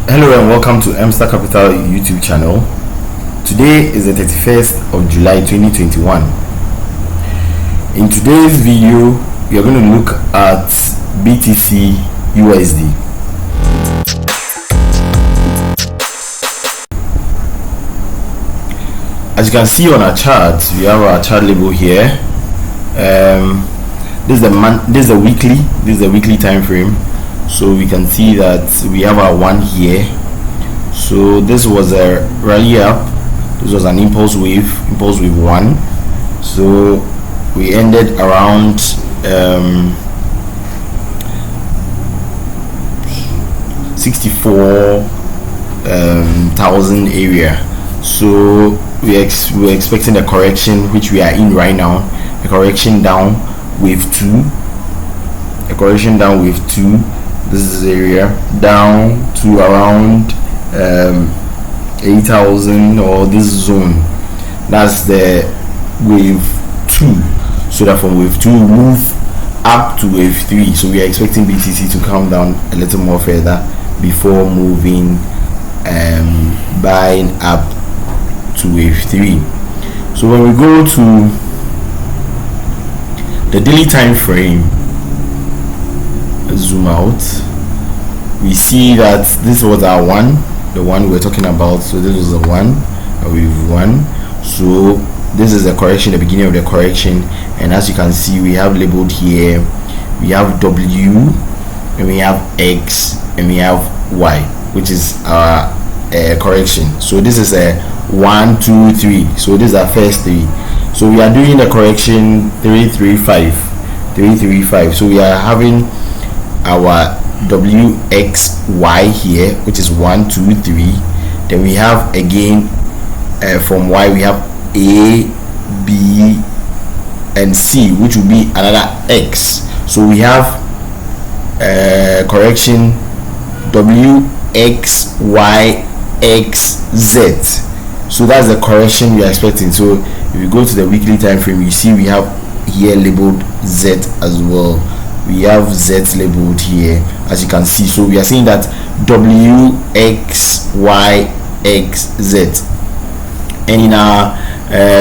Hello and welcome to Emster Capital YouTube channel. Today is the 31st of July 2021. In today's video, we are going to look at BTCUSD. As you can see on our chart, we have our chart label here. This is the weekly time frame. So we can see that we have our one here. So this was a rally up, this was an impulse wave one. So we ended around 64,000 area. So we're expecting a correction, which we are in right now, a correction down wave 2, this is area down to around 8,000, or this zone, that's the wave 2. So that from wave 2 we move up to wave 3. So we are expecting BTC to come down a little more further before moving buying up to wave 3. So when we go to the daily time frame, zoom out, we see that this was our the one we're talking about. So this was the one, wave 1. So this is the correction, the beginning of the correction, and as you can see, we have labeled here, we have W, and we have X, and we have Y, which is our correction. So this is a 1, 2, 3. So this is our first 3. So we are doing the correction 335. So we are having our WXY here, which is 1, 2, 3. Then we have again from Y we have A, B, and C, which will be another X. So we have correction WXYXZ. So that's the correction we are expecting. So if you go to the weekly time frame, you see we have here labeled Z as well. We have Z labeled here, as you can see. So we are saying that WXYXZ. And in our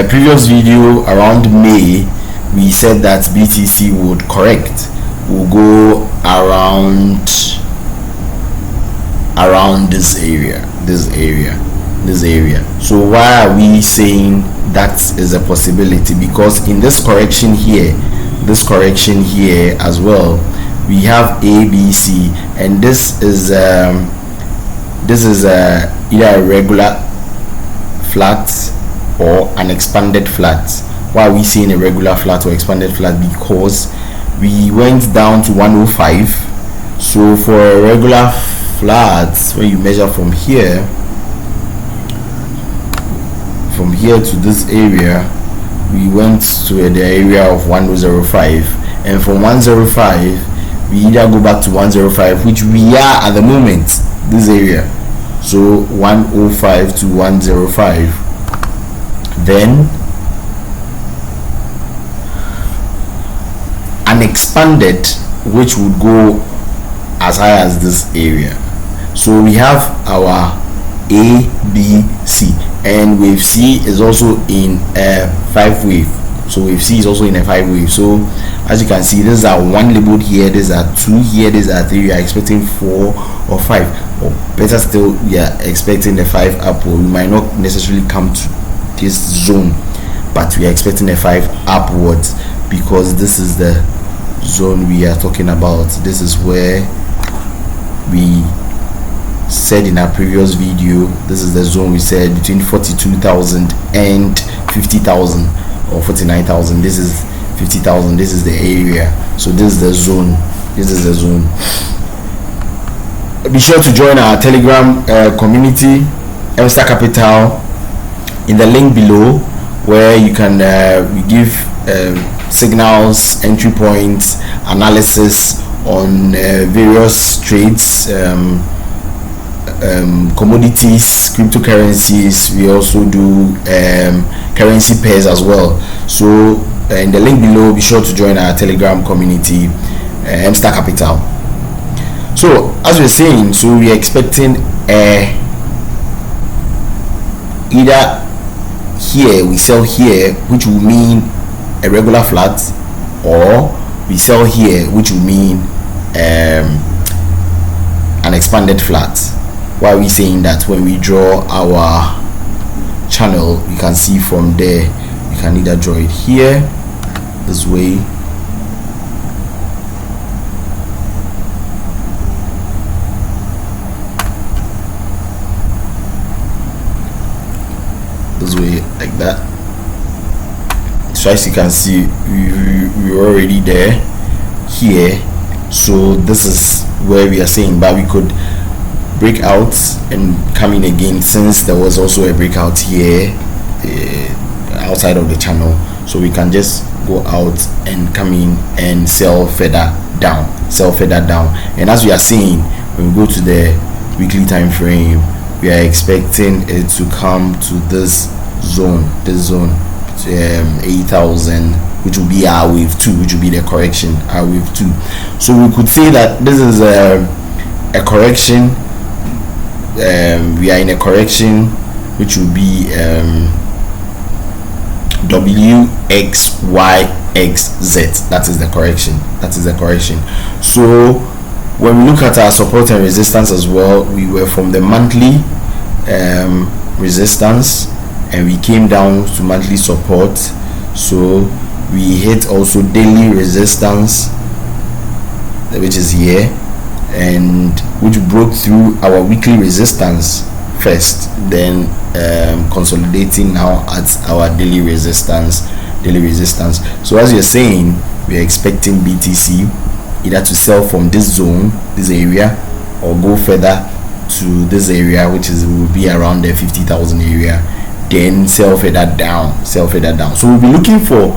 previous video around May, we said that BTC would correct, will go around this area. So why are we saying that is a possibility? Because in this correction here as well, we have A, B, C, and this is either a regular flat or an expanded flat. Why are we seeing a regular flat or expanded flat? Because we went down to 105. So for a regular flat, when you measure from here to this area, we went to the area of 105, and from 105 we either go back to 105, which we are at the moment, this area. So 105 to 105, then an expanded, which would go as high as this area. So we have our A, B, C, and wave C is also in a 5 wave. So wave C is also in a 5 wave. So as you can see, this is our 1 labeled here, these are 2 here, these are 3. We are expecting 4 or 5, or better still, we are expecting the 5 upward. We might not necessarily come to this zone, but we are expecting a 5 upwards, because this is the zone we are talking about. This is where we said in our previous video, this is the zone we said between 42,000 and 50,000 or 49,000. This is 50,000. This is the area. So this is the zone. Be sure to join our Telegram community, Emster Capital, in the link below, where you can we give signals, entry points, analysis on various trades, commodities, cryptocurrencies. We also do currency pairs as well. So in the link below, be sure to join our Telegram community, Emster Capital. So as we're saying, so we're expecting either here we sell here, which will mean a regular flat, or we sell here, which will mean an expanded flat. Why are we saying that? When we draw our channel, you can see from there, you can either draw it here this way, this way, like that. So as you can see, we're already there here. So this is where we are saying, but we could break out and come in again, since there was also a breakout here outside of the channel. So we can just go out and come in and sell further down, and as we are seeing, when we go to the weekly time frame, we are expecting it to come to this zone 8,000, which will be our wave 2, which will be the correction, our wave 2. So we could say that this is a correction. We are in a correction which will be WXYXZ. That is the correction. So when we look at our support and resistance as well, we were from the monthly resistance and we came down to monthly support. So we hit also daily resistance, which is here, and which broke through our weekly resistance first, then consolidating now at our daily resistance. So as you're saying, we are expecting BTC either to sell from this zone, this area, or go further to this area, which will be around the 50,000 area, then sell further down. So we'll be looking for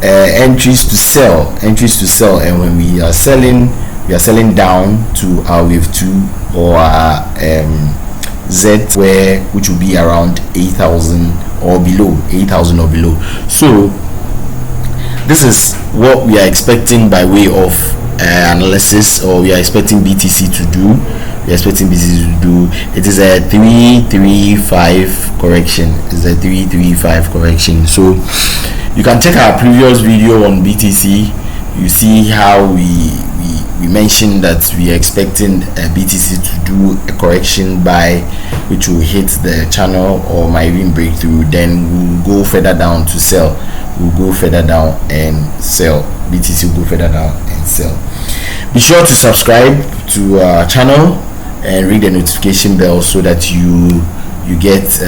entries to sell, and when we are selling down to our wave 2 or our Z, which will be around 8,000 or below. So this is what we are expecting by way of analysis, or we are expecting BTC to do. It is a 335 correction. So you can check our previous video on BTC. You see how we mentioned that we are expecting BTC to do a correction by which will hit the channel or might even break through. Then we'll go further down to sell. BTC will go further down and sell. Be sure to subscribe to our channel and ring the notification bell so that you get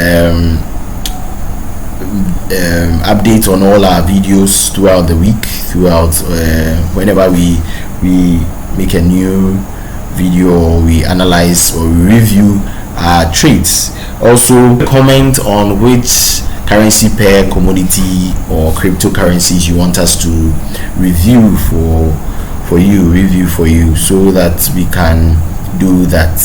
updates on all our videos throughout the week, whenever we make a new video, or we analyze or review our trades. Also comment on which currency pair, commodity or cryptocurrencies you want us to review for you, so that we can do that.